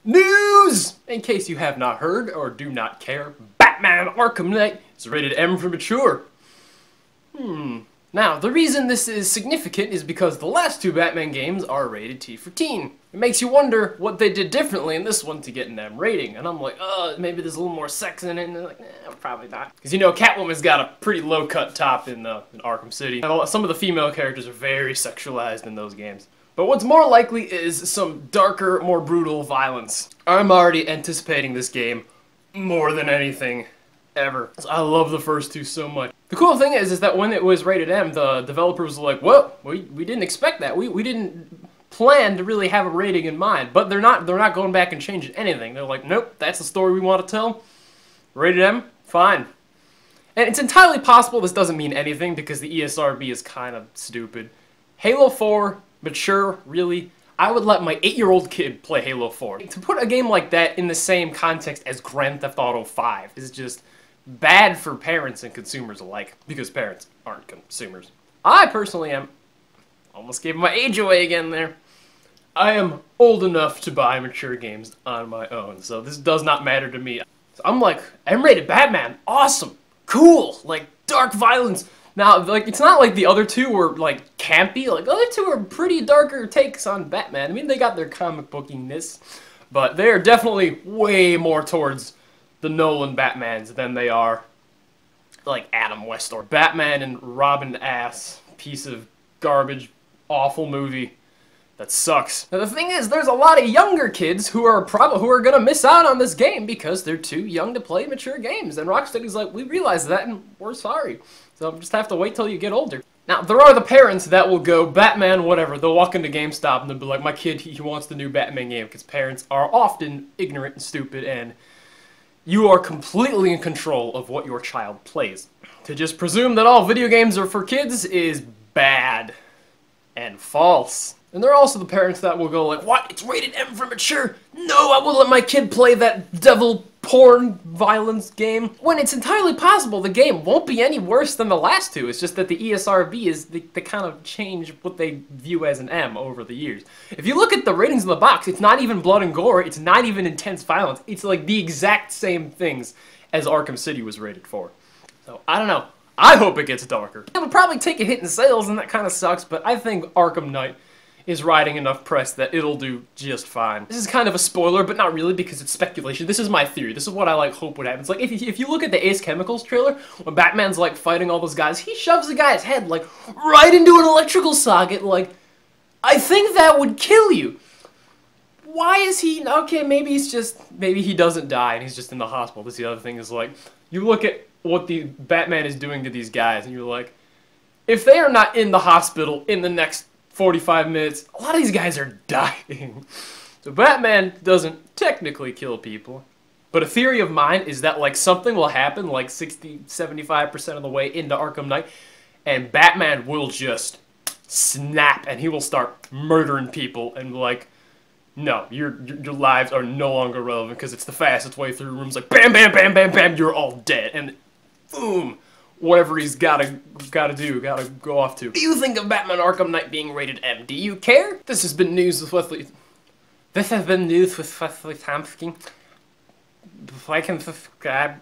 News! In case you have not heard or do not care, Batman Arkham Knight is rated M for mature. Now, the reason this is significant is because the last two Batman games are rated T for teen. It makes you wonder what they did differently in this one to get an M rating. And I'm like, maybe there's a little more sex in it. And they're like, probably not. Because you know, Catwoman's got a pretty low-cut top in Arkham City. And some of the female characters are very sexualized in those games. But what's more likely is some darker, more brutal violence. I'm already anticipating this game more than anything ever. I love the first two so much. The cool thing is that when it was rated M, the developers were like, whoa, we didn't expect that. We didn't plan to really have a rating in mind. But they're not going back and changing anything. They're like, nope, that's the story we want to tell. Rated M, fine. And it's entirely possible this doesn't mean anything because the ESRB is kind of stupid. Halo 4, mature, really? I would let my 8-year-old kid play Halo 4. To put a game like that in the same context as Grand Theft Auto 5 is just bad for parents and consumers alike, because parents aren't consumers. I personally am, almost gave my age away again there. I am old enough to buy mature games on my own, so this does not matter to me. So I'm like, M-rated Batman, awesome, cool, like dark violence. Now, like, it's not like the other two were, like, campy. Like, the other two are pretty darker takes on Batman. I mean, they got their comic bookiness, but they are definitely way more towards the Nolan Batmans than they are, like, Adam West or Batman and Robin ass piece of garbage, awful movie that sucks. Now, the thing is, there's a lot of younger kids who are gonna miss out on this game because they're too young to play mature games, and Rocksteady's like, we realize that, and we're sorry. So just have to wait till you get older. Now, there are the parents that will go, Batman, whatever. They'll walk into GameStop and they'll be like, my kid, he wants the new Batman game, because parents are often ignorant and stupid, and you are completely in control of what your child plays. To just presume that all video games are for kids is bad and false. And there are also the parents that will go like, what? It's rated M for mature? No, I won't let my kid play that devil porn violence game. When it's entirely possible the game won't be any worse than the last two. It's just that the ESRB is, they kind of change what they view as an M over the years. If you look at the ratings in the box, it's not even blood and gore, it's not even intense violence. It's like the exact same things as Arkham City was rated for. So, I don't know. I hope it gets darker. It'll probably take a hit in sales and that kind of sucks, but I think Arkham Knight is riding enough press that it'll do just fine. This is kind of a spoiler, but not really because it's speculation. This is my theory. This is what I like hope would happen. It's like if you look at the Ace Chemicals trailer, when Batman's like fighting all those guys, he shoves the guy's head like right into an electrical socket. Like, I think that would kill you. Why is he, okay, maybe he doesn't die and he's just in the hospital. This is the other thing is like, you look at what the Batman is doing to these guys and you're like, if they are not in the hospital in the next 45 minutes, a lot of these guys are dying. So Batman doesn't technically kill people, but a theory of mine is that like something will happen like 60-75% of the way into Arkham Knight, and Batman will just snap and he will start murdering people and like, no, your lives are no longer relevant because it's the fastest way through rooms, like bam, bam, bam, bam, bam, you're all dead, and boom. Whatever he's gotta go off to. What do you think of Batman Arkham Knight being rated M? Do you care? This has been News with Wesley. This has been News with Wesley Thompson. Like and subscribe.